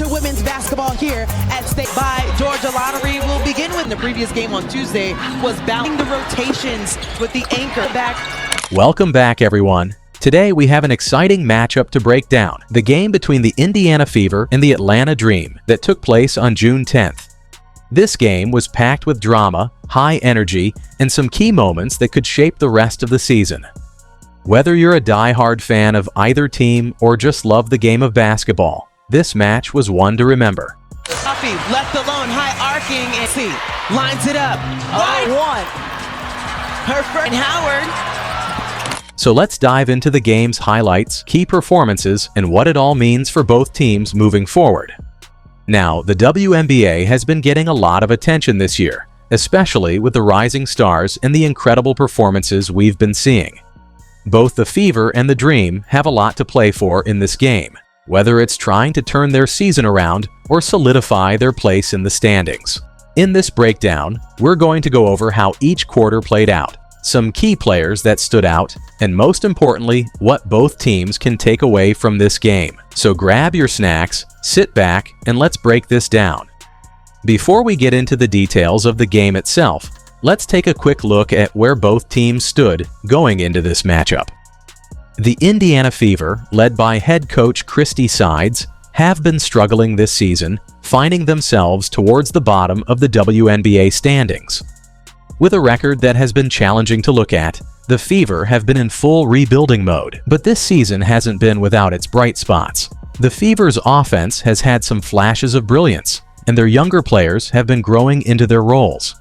to women's basketball here at State by Georgia Lottery. We'll begin with the previous game on Tuesday was balancing the rotations with the anchor back. Welcome back, everyone. Today we have an exciting matchup to break down, the game between the Indiana Fever and the Atlanta Dream that took place on June 10th. This game was packed with drama, high energy, and some key moments that could shape the rest of the season. Whether you're a die-hard fan of either team or just love the game of basketball, this match was one to remember. Coffee left alone, high arcing, and see, lines it up. One. Her friend Howard. So let's dive into the game's highlights, key performances, and what it all means for both teams moving forward. Now, the WNBA has been getting a lot of attention this year, especially with the rising stars and the incredible performances we've been seeing. Both the Fever and the Dream have a lot to play for in this game, whether it's trying to turn their season around or solidify their place in the standings. In this breakdown, we're going to go over how each quarter played out, some key players that stood out, and most importantly, what both teams can take away from this game. So grab your snacks, sit back, and let's break this down. Before we get into the details of the game itself, let's take a quick look at where both teams stood going into this matchup. The Indiana Fever, led by head coach Christy Sides, have been struggling this season, finding themselves towards the bottom of the WNBA standings. With a record that has been challenging to look at, the Fever have been in full rebuilding mode, but this season hasn't been without its bright spots. The Fever's offense has had some flashes of brilliance, and their younger players have been growing into their roles.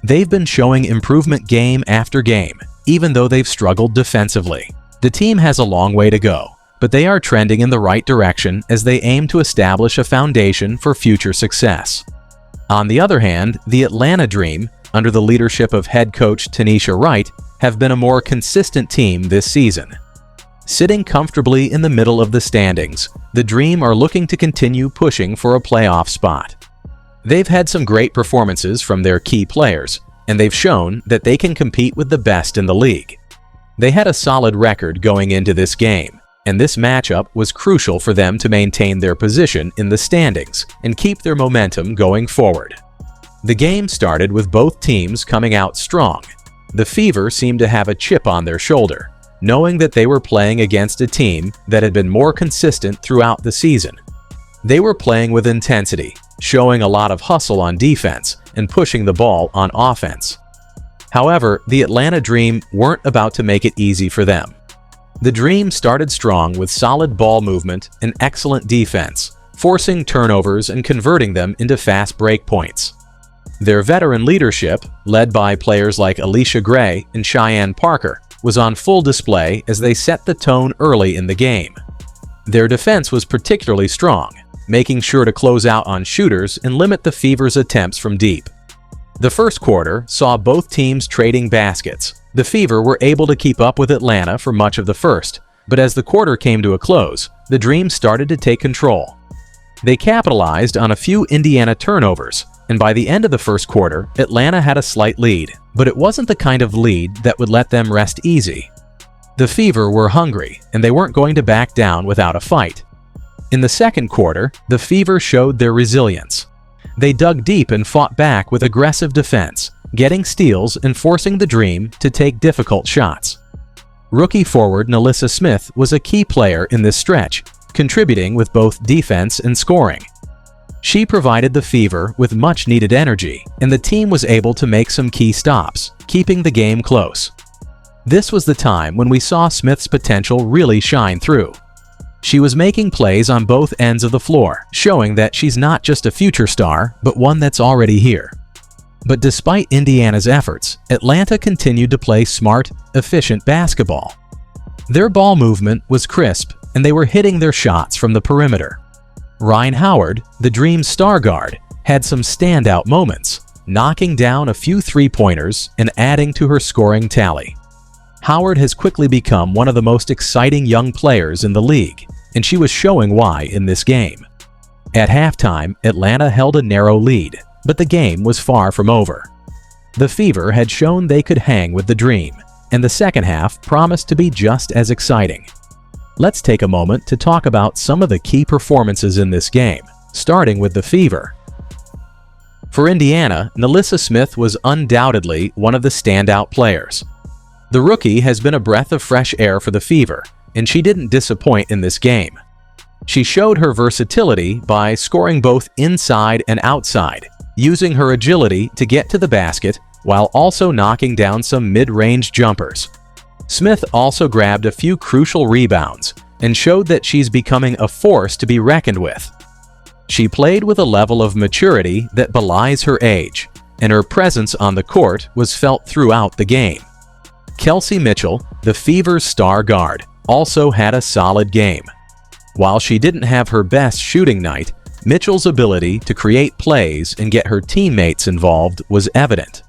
They've been showing improvement game after game, even though they've struggled defensively. The team has a long way to go, but they are trending in the right direction as they aim to establish a foundation for future success. On the other hand, the Atlanta Dream, under the leadership of head coach Tanisha Wright, have been a more consistent team this season. Sitting comfortably in the middle of the standings, the Dream are looking to continue pushing for a playoff spot. They've had some great performances from their key players, and they've shown that they can compete with the best in the league. They had a solid record going into this game, and this matchup was crucial for them to maintain their position in the standings and keep their momentum going forward. The game started with both teams coming out strong. The Fever seemed to have a chip on their shoulder, knowing that they were playing against a team that had been more consistent throughout the season. They were playing with intensity, showing a lot of hustle on defense and pushing the ball on offense. However, the Atlanta Dream weren't about to make it easy for them. The Dream started strong with solid ball movement and excellent defense, forcing turnovers and converting them into fast break points. Their veteran leadership, led by players like Alicia Gray and Cheyenne Parker, was on full display as they set the tone early in the game. Their defense was particularly strong, making sure to close out on shooters and limit the Fever's attempts from deep. The first quarter saw both teams trading baskets. The Fever were able to keep up with Atlanta for much of the first, but as the quarter came to a close, the Dream started to take control. They capitalized on a few Indiana turnovers, and by the end of the first quarter, Atlanta had a slight lead, but it wasn't the kind of lead that would let them rest easy. The Fever were hungry, and they weren't going to back down without a fight. In the second quarter, the Fever showed their resilience. They dug deep and fought back with aggressive defense, getting steals and forcing the Dream to take difficult shots. Rookie forward Nalissa Smith was a key player in this stretch, contributing with both defense and scoring. She provided the Fever with much-needed energy, and the team was able to make some key stops, keeping the game close. This was the time when we saw Smith's potential really shine through. She was making plays on both ends of the floor, showing that she's not just a future star, but one that's already here. But despite Indiana's efforts, Atlanta continued to play smart, efficient basketball. Their ball movement was crisp, and they were hitting their shots from the perimeter. Rhyne Howard, the Dream's star guard, had some standout moments, knocking down a few three-pointers and adding to her scoring tally. Howard has quickly become one of the most exciting young players in the league, and she was showing why in this game. At halftime, Atlanta held a narrow lead, but the game was far from over. The Fever had shown they could hang with the Dream, and the second half promised to be just as exciting. Let's take a moment to talk about some of the key performances in this game. starting with the Fever. For Indiana, NaLyssa Smith was undoubtedly one of the standout players. The rookie has been a breath of fresh air for the Fever, and she didn't disappoint in this game. She showed her versatility by scoring both inside and outside, using her agility to get to the basket while also knocking down some mid-range jumpers. Smith also grabbed a few crucial rebounds and showed that she's becoming a force to be reckoned with. She played with a level of maturity that belies her age, and her presence on the court was felt throughout the game. Kelsey Mitchell, the Fever's star guard, also had a solid game. While she didn't have her best shooting night, Mitchell's ability to create plays and get her teammates involved was evident.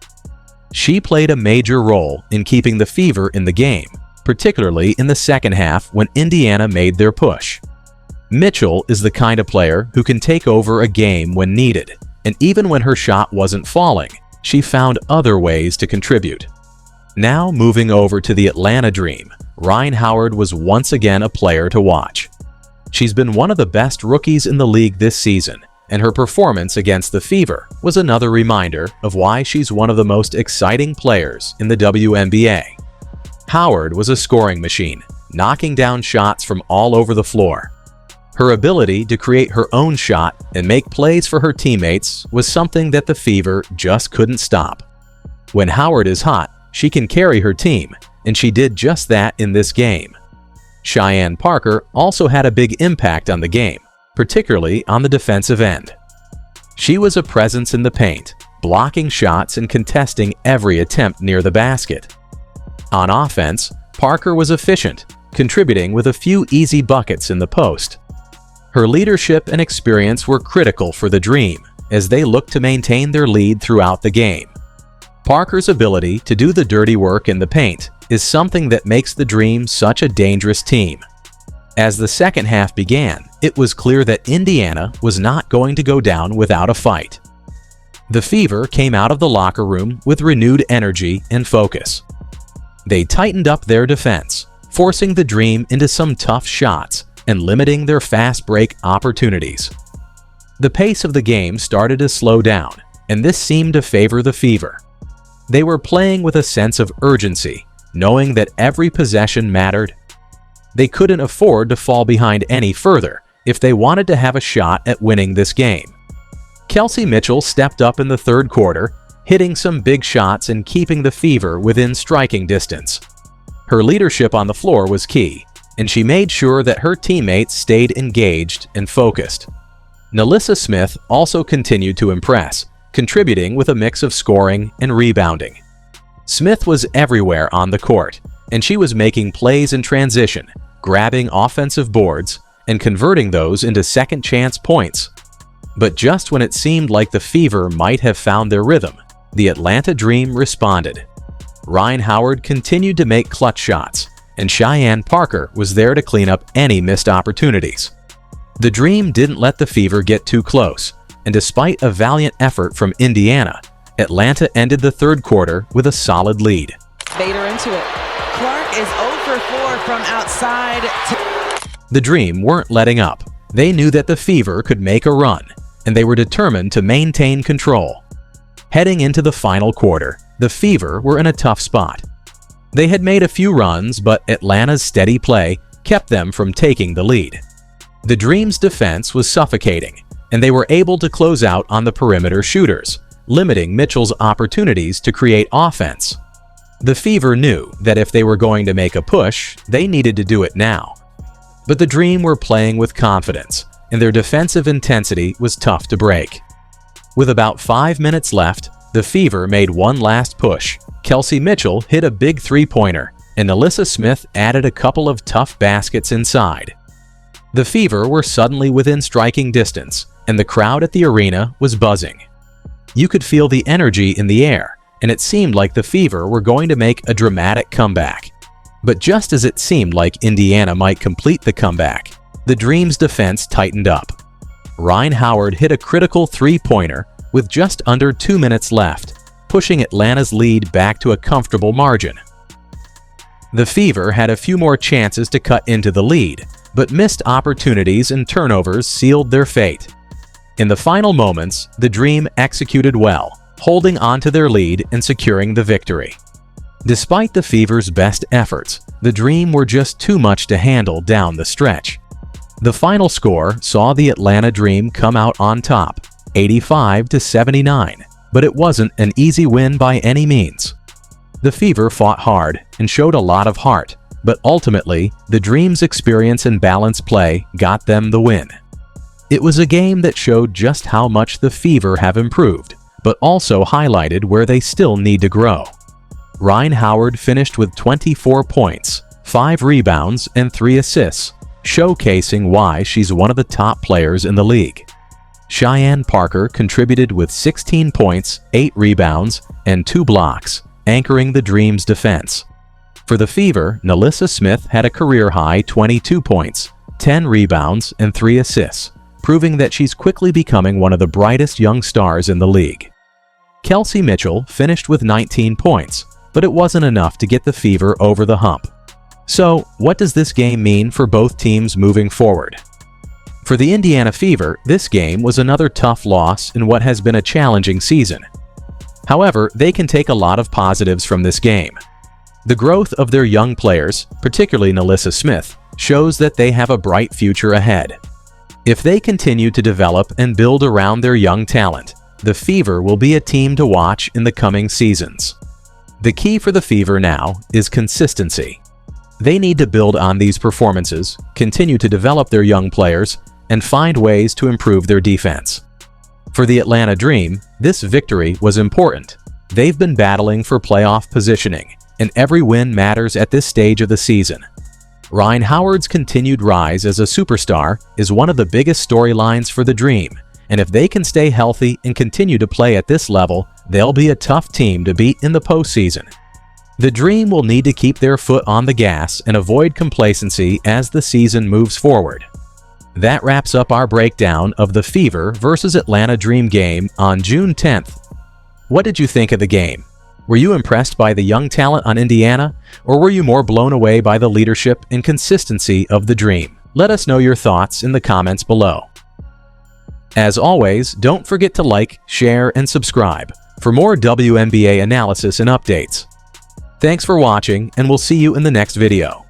She played a major role in keeping the Fever in the game, particularly in the second half when Indiana made their push. Mitchell is the kind of player who can take over a game when needed, and even when her shot wasn't falling, she found other ways to contribute. Now moving over to the Atlanta Dream, Rhyne Howard was once again a player to watch. She's been one of the best rookies in the league this season, and her performance against the Fever was another reminder of why she's one of the most exciting players in the WNBA. Howard was a scoring machine, knocking down shots from all over the floor. Her ability to create her own shot and make plays for her teammates was something that the Fever just couldn't stop. When Howard is hot, she can carry her team, and she did just that in this game. Cheyenne Parker also had a big impact on the game, particularly on the defensive end. She was a presence in the paint, blocking shots and contesting every attempt near the basket. On offense, Parker was efficient, contributing with a few easy buckets in the post. Her leadership and experience were critical for the Dream as they looked to maintain their lead throughout the game. Parker's ability to do the dirty work in the paint is something that makes the Dream such a dangerous team. As the second half began, it was clear that Indiana was not going to go down without a fight. The Fever came out of the locker room with renewed energy and focus. They tightened up their defense, forcing the Dream into some tough shots and limiting their fast break opportunities. The pace of the game started to slow down, and this seemed to favor the Fever. They were playing with a sense of urgency, knowing that every possession mattered. They couldn't afford to fall behind any further if they wanted to have a shot at winning this game. Kelsey Mitchell stepped up in the third quarter, hitting some big shots and keeping the Fever within striking distance. Her leadership on the floor was key, and she made sure that her teammates stayed engaged and focused. NaLyssa Smith also continued to impress, contributing with a mix of scoring and rebounding. Smith was everywhere on the court, and she was making plays in transition, grabbing offensive boards, and converting those into second-chance points. But just when it seemed like the Fever might have found their rhythm, the Atlanta Dream responded. Rhyne Howard continued to make clutch shots, and Cheyenne Parker was there to clean up any missed opportunities. The Dream didn't let the Fever get too close, and despite a valiant effort from Indiana, Atlanta ended the third quarter with a solid lead. Vader into it. Clark is 0 for 4 from outside. The Dream weren't letting up. They knew that the Fever could make a run, and they were determined to maintain control. Heading into the final quarter, the Fever were in a tough spot. They had made a few runs, but Atlanta's steady play kept them from taking the lead. The Dream's defense was suffocating, and they were able to close out on the perimeter shooters, limiting Mitchell's opportunities to create offense. The Fever knew that if they were going to make a push, they needed to do it now. But the Dream were playing with confidence, and their defensive intensity was tough to break. With about 5 minutes left, the Fever made one last push. Kelsey Mitchell hit a big three-pointer, and NaLyssa Smith added a couple of tough baskets inside. The Fever were suddenly within striking distance, and the crowd at the arena was buzzing. You could feel the energy in the air, and it seemed like the Fever were going to make a dramatic comeback. But just as it seemed like Indiana might complete the comeback, the Dream's defense tightened up. Rhyne Howard hit a critical three-pointer with just under 2 minutes left, pushing Atlanta's lead back to a comfortable margin. The Fever had a few more chances to cut into the lead, but missed opportunities and turnovers sealed their fate. In the final moments, the Dream executed well, holding on to their lead and securing the victory. Despite the Fever's best efforts, the Dream were just too much to handle down the stretch. The final score saw the Atlanta Dream come out on top, 85-79, but it wasn't an easy win by any means. The Fever fought hard and showed a lot of heart, but ultimately, the Dream's experience and balanced play got them the win. It was a game that showed just how much the Fever have improved, but also highlighted where they still need to grow. Rhyne Howard finished with 24 points, 5 rebounds, and 3 assists, showcasing why she's one of the top players in the league. Cheyenne Parker contributed with 16 points, 8 rebounds, and 2 blocks, anchoring the Dream's defense. For the Fever, Nalissa Smith had a career-high 22 points, 10 rebounds, and 3 assists, proving that she's quickly becoming one of the brightest young stars in the league. Kelsey Mitchell finished with 19 points, but it wasn't enough to get the Fever over the hump. So, what does this game mean for both teams moving forward? For the Indiana Fever, this game was another tough loss in what has been a challenging season. However, they can take a lot of positives from this game. The growth of their young players, particularly Nalissa Smith, shows that they have a bright future ahead. If they continue to develop and build around their young talent, the Fever will be a team to watch in the coming seasons. The key for the Fever now is consistency. They need to build on these performances, continue to develop their young players, and find ways to improve their defense. For the Atlanta Dream, this victory was important. They've been battling for playoff positioning, and every win matters at this stage of the season. Rhyne Howard's continued rise as a superstar is one of the biggest storylines for the Dream, and if they can stay healthy and continue to play at this level, they'll be a tough team to beat in the postseason. The Dream will need to keep their foot on the gas and avoid complacency as the season moves forward. That wraps up our breakdown of the Fever versus Atlanta Dream game on June 10th. What did you think of the game? Were you impressed by the young talent on Indiana, or were you more blown away by the leadership and consistency of the Dream? Let us know your thoughts in the comments below. As always, don't forget to like, share, and subscribe for more WNBA analysis and updates. Thanks for watching, and we'll see you in the next video.